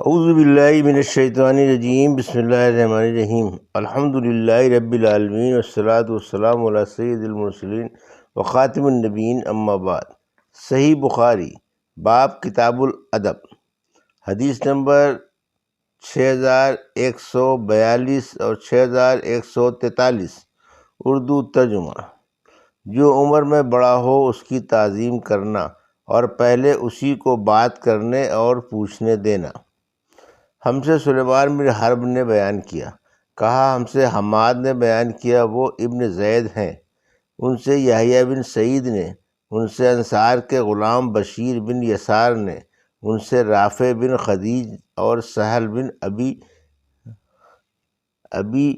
اعوذ باللہ من الشیطان الرجیم، بسم اللہ الرحمن الرحیم، الحمد للہ رب العالمین، والصلاۃ والسلام علی سید المرسلین وخاتم النبیین، اما بعد۔ صحیح بخاری باب کتاب الادب، حدیث نمبر 6142 اور 6143، اردو ترجمہ۔ جو عمر میں بڑا ہو اس کی تعظیم کرنا اور پہلے اسی کو بات کرنے اور پوچھنے دینا۔ ہم سے سلیمان بن حرب نے بیان کیا، کہا ہم سے حماد نے بیان کیا، وہ ابن زید ہیں، ان سے یحییٰ بن سعید نے، ان سے انصار کے غلام بشیر بن یسار نے، ان سے رافع بن خدیج اور سہل بن ابی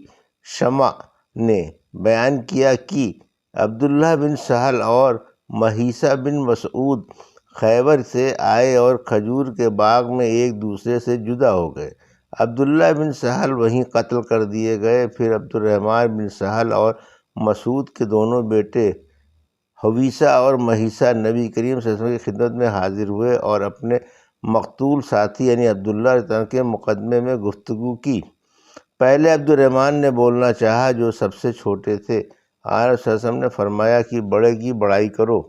شمع نے بیان کیا کہ عبداللہ بن سہل اور مہیسہ بن مسعود خیبر سے آئے اور کھجور کے باغ میں ایک دوسرے سے جدا ہو گئے۔ عبداللہ بن سہل وہیں قتل کر دیے گئے۔ پھر عبد الرحمن بن سہل اور مسعود کے دونوں بیٹے حویسہ اور مہیسہ نبی کریم صلی اللہ علیہ وسلم کی خدمت میں حاضر ہوئے اور اپنے مقتول ساتھی یعنی عبداللہ رضی اللہ عنہ کے مقدمے میں گفتگو کی۔ پہلے عبد الرحمن نے بولنا چاہا جو سب سے چھوٹے تھے۔ آن صلی اللہ علیہ وسلم نے فرمایا کہ بڑے کی بڑائی کرو۔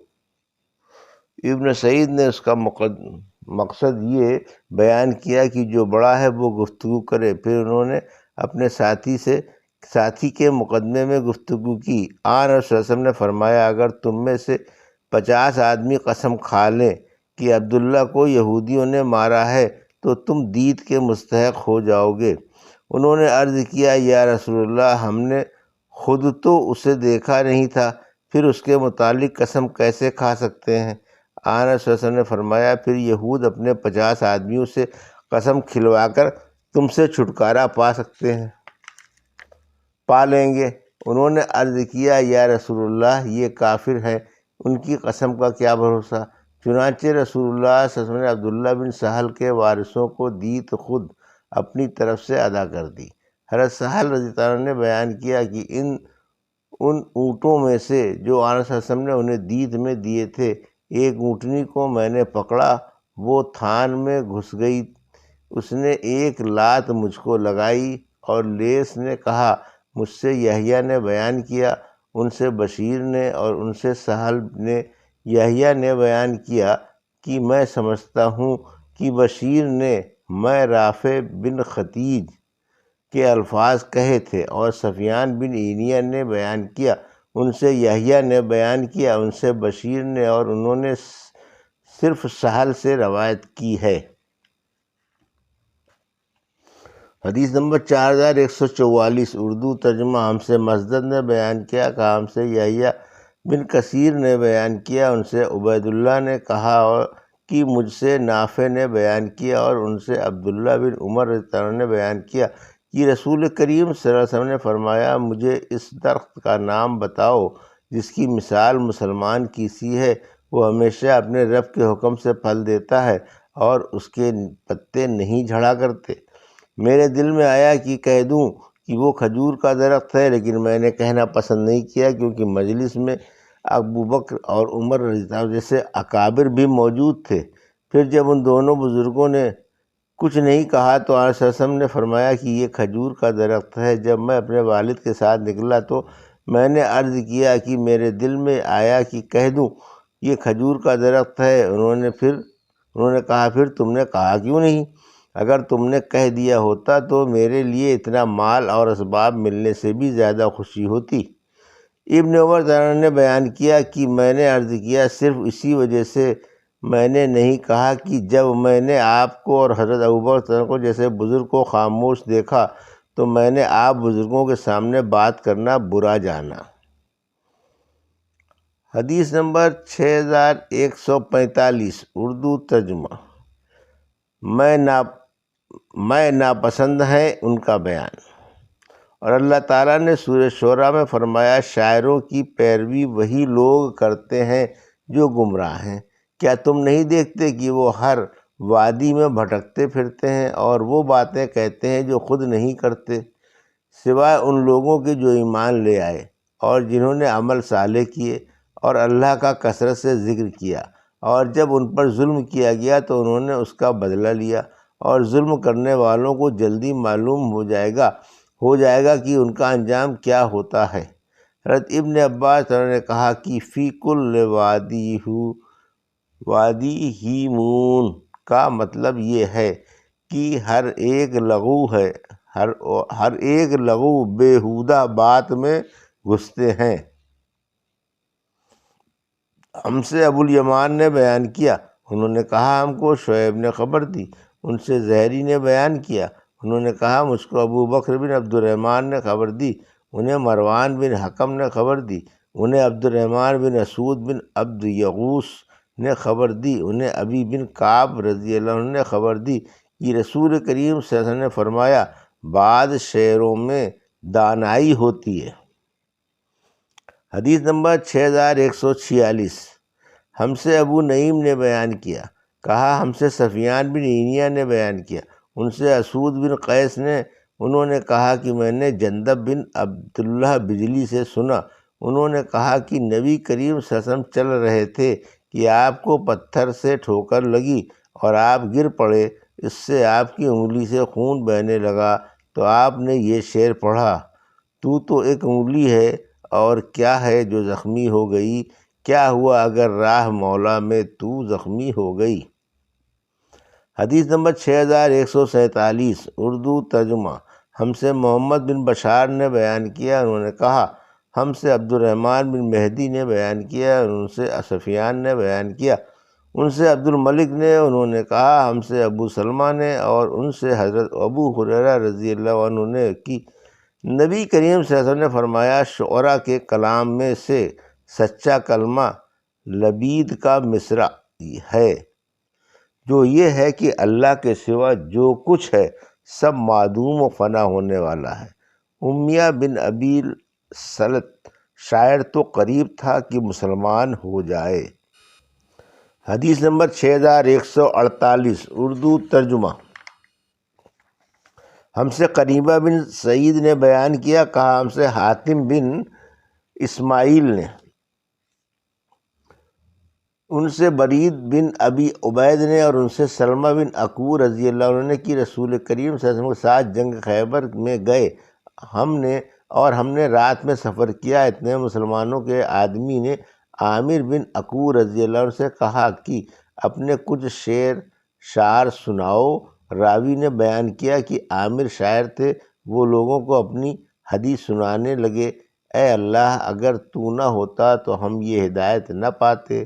ابن سعید نے اس کا مقصد یہ بیان کیا کہ جو بڑا ہے وہ گفتگو کرے۔ پھر انہوں نے اپنے ساتھی کے مقدمے میں گفتگو کی۔ آن صلی اللہ علیہ وسلم نے فرمایا اگر تم میں سے 50 آدمی قسم کھا لیں کہ عبداللہ کو یہودیوں نے مارا ہے تو تم دید کے مستحق ہو جاؤ گے۔ انہوں نے عرض کیا یا رسول اللہ ہم نے خود تو اسے دیکھا نہیں تھا، پھر اس کے متعلق قسم کیسے کھا سکتے ہیں؟ آن صلی اللہ علیہ وسلم نے فرمایا پھر یہود اپنے 50 آدمیوں سے قسم کھلوا کر تم سے چھٹکارا پا لیں گے۔ انہوں نے عرض کیا یا رسول اللہ یہ کافر ہیں، ان کی قسم کا کیا بھروسہ؟ چنانچہ رسول اللہ صلی اللہ علیہ وسلم نے عبداللہ بن سہل کے وارثوں کو دیت خود اپنی طرف سے ادا کر دی۔ حضرت سہل رضی اللہ عنہ نے بیان کیا کہ ان اونٹوں میں سے جو آن صلی اللہ علیہ وسلم نے انہیں دیت میں دیے تھے، ایک اونٹنی کو میں نے پکڑا، وہ تھان میں گھس گئی، اس نے ایک لات مجھ کو لگائی، اور لیس نے کہا مجھ سے یحییٰ نے بیان کیا، ان سے بشیر نے اور ان سے سہل نے۔ یحییٰ نے بیان کیا کہ میں سمجھتا ہوں کہ بشیر نے میں رافع بن خدیج کے الفاظ کہے تھے، اور سفیان بن عینیہ نے بیان کیا، ان سے یحییٰ نے بیان کیا، ان سے بشیر نے، اور انہوں نے صرف سہل سے روایت کی ہے۔ حدیث نمبر 4144، اردو ترجمہ۔ ہم سے مسدد نے بیان کیا، کہا ہم سے یحییٰ بن کثیر نے بیان کیا، ان سے عبید اللہ نے کہا کہ مجھ سے نافع نے بیان کیا، اور ان سے عبداللہ بن عمر رضی اللہ عنہ نے بیان کیا کہ رسول کریم صلی اللہ علیہ وسلم نے فرمایا مجھے اس درخت کا نام بتاؤ جس کی مثال مسلمان کی سی ہے، وہ ہمیشہ اپنے رب کے حکم سے پھل دیتا ہے اور اس کے پتے نہیں جھڑا کرتے۔ میرے دل میں آیا کہ کہہ دوں کہ وہ کھجور کا درخت ہے، لیکن میں نے کہنا پسند نہیں کیا کیونکہ مجلس میں ابو بکر اور عمر رضی اللہ عنہ جیسے اکابر بھی موجود تھے۔ پھر جب ان دونوں بزرگوں نے کچھ نہیں کہا تو آن صلی اللہ علیہ وسلم نے فرمایا کہ یہ کھجور کا درخت ہے۔ جب میں اپنے والد کے ساتھ نکلا تو میں نے عرض کیا کہ میرے دل میں آیا کہ کہہ دوں یہ کھجور کا درخت ہے۔ انہوں نے کہا پھر تم نے کہا کیوں نہیں؟ اگر تم نے کہہ دیا ہوتا تو میرے لیے اتنا مال اور اسباب ملنے سے بھی زیادہ خوشی ہوتی۔ ابن عمر رضی اللہ عنہ نے بیان کیا کہ میں نے عرض کیا صرف اسی وجہ سے میں نے نہیں کہا کہ جب میں نے آپ کو اور حضرت ابوبکر کو جیسے بزرگ کو خاموش دیکھا تو میں نے آپ بزرگوں کے سامنے بات کرنا برا جانا۔ حدیث نمبر 6145، اردو ترجمہ۔ میں ناپسند ہے ان کا بیان۔ اور اللہ تعالیٰ نے سورہ شعراء میں فرمایا شاعروں کی پیروی وہی لوگ کرتے ہیں جو گمراہ ہیں، کیا تم نہیں دیکھتے کہ وہ ہر وادی میں بھٹکتے پھرتے ہیں اور وہ باتیں کہتے ہیں جو خود نہیں کرتے، سوائے ان لوگوں کے جو ایمان لے آئے اور جنہوں نے عمل صالح کیے اور اللہ کا کثرت سے ذکر کیا، اور جب ان پر ظلم کیا گیا تو انہوں نے اس کا بدلہ لیا اور ظلم کرنے والوں کو جلدی معلوم ہو جائے گا کہ ان کا انجام کیا ہوتا ہے۔ حضرت ابن عباس نے کہا کہ فی کل وادی ہی مون کا مطلب یہ ہے کہ ہر ایک لغو بیہودہ بات میں گھستے ہیں۔ ہم سے ابو الیمان نے بیان کیا، انہوں نے کہا ہم کو شعیب نے خبر دی، ان سے زہری نے بیان کیا، انہوں نے کہا مجھ کو ابو بکر بن عبد الرحمن نے خبر دی، انہیں مروان بن حکم نے خبر دی، انہیں عبد الرحمن بن اسود بن عبد یغوث نے خبر دی، انہیں ابی بن کعب رضی اللہ عنہ نے خبر دی کہ رسول کریم صلی اللہ علیہ وسلم نے فرمایا بعض شعروں میں دانائی ہوتی ہے۔ حدیث نمبر 6146۔ ہم سے ابو نعیم نے بیان کیا، کہا ہم سے سفیان بن عینیہ نے بیان کیا، ان سے اسود بن قیس نے، انہوں نے کہا کہ میں نے جندب بن عبداللہ بجلی سے سنا، انہوں نے کہا کہ نبی کریم صلی اللہ علیہ وسلم چل رہے تھے کہ آپ کو پتھر سے ٹھوکر لگی اور آپ گر پڑے، اس سے آپ کی انگلی سے خون بہنے لگا، تو آپ نے یہ شعر پڑھا، تو ایک انگلی ہے اور کیا ہے جو زخمی ہو گئی، کیا ہوا اگر راہ مولا میں تو زخمی ہو گئی۔ حدیث نمبر 6147۔ اردو ترجمہ۔ ہم سے محمد بن بشار نے بیان کیا، انہوں نے کہا ہم سے عبد الرحمن بن مہدی نے بیان کیا، ان سے سفیان نے بیان کیا، ان سے عبد الملک نے، انہوں نے کہا ہم سے ابو سلمہ نے، اور ان سے حضرت ابو ہریرہ رضی اللہ عنہ نے کہ نبی کریم صلی اللہ علیہ وسلم نے فرمایا شعراء کے کلام میں سے سچا کلمہ لبید کا مصرع ہے، جو یہ ہے کہ اللہ کے سوا جو کچھ ہے سب معدوم و فنا ہونے والا ہے۔ امیہ بن ابی سلط شاعر تو قریب تھا کہ مسلمان ہو جائے۔ حدیث نمبر 6148۔ اردو ترجمہ۔ ہم سے قریبہ بن سعید نے بیان کیا، کہا ہم سے حاتم بن اسماعیل نے، ان سے برید بن ابی عبید نے، اور ان سے سلمہ بن اکوع رضی اللہ عنہ نے کہ رسول کریم صلی اللہ علیہ وسلم کے ساتھ جنگ خیبر میں گئے ہم نے رات میں سفر کیا، اتنے مسلمانوں کے آدمی نے عامر بن اکوع رضی اللہ عنہ سے کہا کہ اپنے کچھ شعر سناؤ۔ راوی نے بیان کیا کہ عامر شاعر تھے، وہ لوگوں کو اپنی حدیث سنانے لگے، اے اللہ اگر تو نہ ہوتا تو ہم یہ ہدایت نہ پاتے،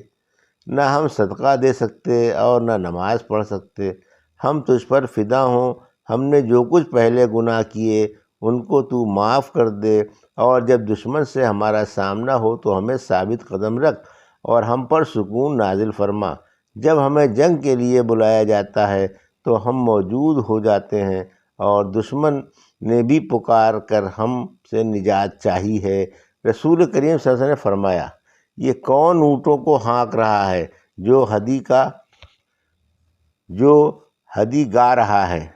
نہ ہم صدقہ دے سکتے اور نہ نماز پڑھ سکتے، ہم تجھ پر فدا ہوں، ہم نے جو کچھ پہلے گناہ کیے ان کو تو معاف کر دے، اور جب دشمن سے ہمارا سامنا ہو تو ہمیں ثابت قدم رکھ اور ہم پر سکون نازل فرما، جب ہمیں جنگ کے لیے بلایا جاتا ہے تو ہم موجود ہو جاتے ہیں، اور دشمن نے بھی پکار کر ہم سے نجات چاہی ہے۔ رسول کریم صلی اللہ علیہ وسلم نے فرمایا یہ کون اونٹوں کو ہانک رہا ہے جو ہدی گا رہا ہے؟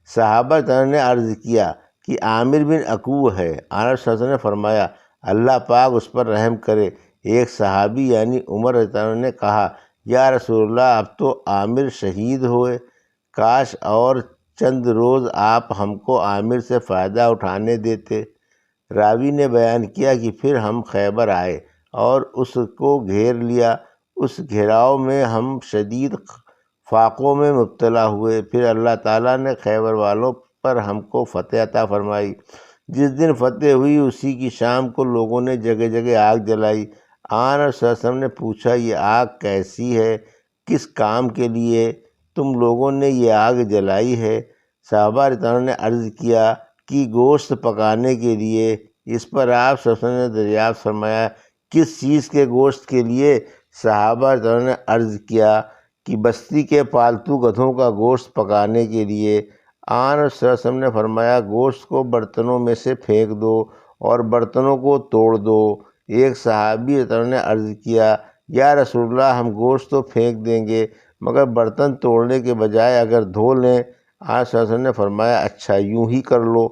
صحابہ نے عرض کیا کہ عامر بن اکوع ہے۔ آنس صلی اللہ علیہ وسلم نے فرمایا اللہ پاک اس پر رحم کرے۔ ایک صحابی یعنی عمر رضی اللہ عنہ نے کہا یا رسول اللہ اب تو عامر شہید ہوئے، کاش اور چند روز آپ ہم کو عامر سے فائدہ اٹھانے دیتے۔ راوی نے بیان کیا کہ پھر ہم خیبر آئے اور اس کو گھیر لیا، اس گھیراؤ میں ہم شدید فاقوں میں مبتلا ہوئے، پھر اللہ تعالیٰ نے خیبر والوں پر ہم کو فتح عطا فرمائی۔ جس دن فتح ہوئی اسی کی شام کو لوگوں نے جگہ جگہ آگ جلائی۔ آن صلی اللہ علیہ وسلم نے پوچھا یہ آگ کیسی ہے، کس کام کے لیے تم لوگوں نے یہ آگ جلائی ہے؟ صحابہ رضی اللہ عنہ نے عرض کیا کہ گوشت پکانے کے لیے۔ اس پر آپ صلی اللہ علیہ وسلم نے دریافت فرمایا کس چیز کے گوشت کے لیے؟ صحابہ رضی اللہ عنہ نے عرض کیا کہ بستی کے پالتو گدھوں کا گوشت پکانے کے لیے۔ آن صلی اللہ علیہ وسلم نے فرمایا گوشت کو برتنوں میں سے پھینک دو اور برتنوں کو توڑ دو۔ ایک صحابی رضی اللہ عنہ نے عرض کیا یا رسول اللہ ہم گوشت تو پھینک دیں گے مگر برتن توڑنے کے بجائے اگر دھو لیں۔ آن صلی اللہ علیہ وسلم نے فرمایا اچھا یوں ہی کر لو۔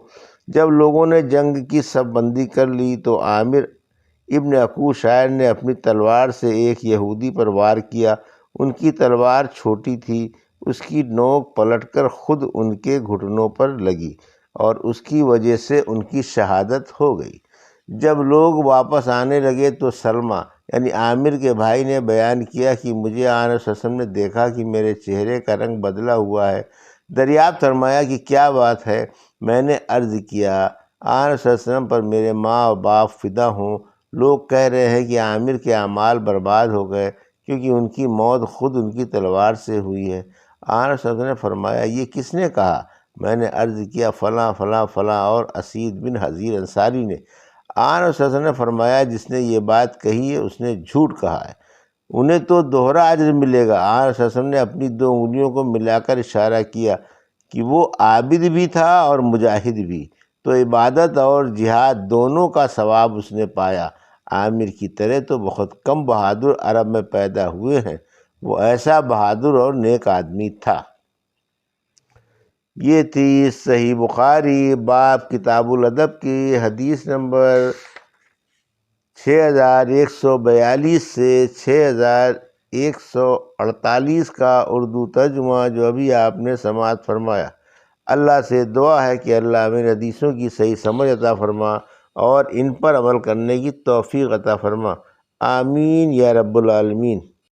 جب لوگوں نے جنگ کی صف بندی کر لی تو عامر ابن اکوع شاعر نے اپنی تلوار سے ایک یہودی پر وار کیا۔ ان کی تلوار چھوٹی تھی، اس کی نوک پلٹ کر خود ان کے گھٹنوں پر لگی اور اس کی وجہ سے ان کی شہادت ہو گئی۔ جب لوگ واپس آنے لگے تو سلمہ یعنی عامر کے بھائی نے بیان کیا کہ مجھے آن صلی اللہ علیہ وسلم نے دیکھا کہ میرے چہرے کا رنگ بدلا ہوا ہے۔ دریافت فرمایا کہ کیا بات ہے؟ میں نے عرض کیا آن صلی اللہ علیہ وسلم پر میرے ماں اور باپ فدا ہوں، لوگ کہہ رہے ہیں کہ عامر کے اعمال برباد ہو گئے کیونکہ ان کی موت خود ان کی تلوار سے ہوئی ہے۔ آن صلی اللہ علیہ وسلم نے فرمایا یہ کس نے کہا؟ میں نے عرض کیا فلاں فلاں فلاں اور اسید بن حضیر انصاری نے۔ آن صلی اللہ علیہ وسلم نے فرمایا جس نے یہ بات کہی ہے اس نے جھوٹ کہا ہے، انہیں تو دوہرا اجر ملے گا۔ آن صلی اللہ علیہ وسلم نے اپنی 2 انگلیوں کو ملا کر اشارہ کیا کہ وہ عابد بھی تھا اور مجاہد بھی، تو عبادت اور جہاد دونوں کا ثواب اس نے پایا۔ عامر کی طرح تو بہت کم بہادر عرب میں پیدا ہوئے ہیں، وہ ایسا بہادر اور نیک آدمی تھا۔ یہ تھی صحیح بخاری باب کتاب الادب کی حدیث نمبر 6142 سے 6148 کا اردو ترجمہ جو ابھی آپ نے سماعت فرمایا۔ اللہ سے دعا ہے کہ اللہ ہمیں حدیثوں کی صحیح سمجھ عطا فرما اور ان پر عمل کرنے کی توفیق عطا فرما، آمین یا رب العالمین۔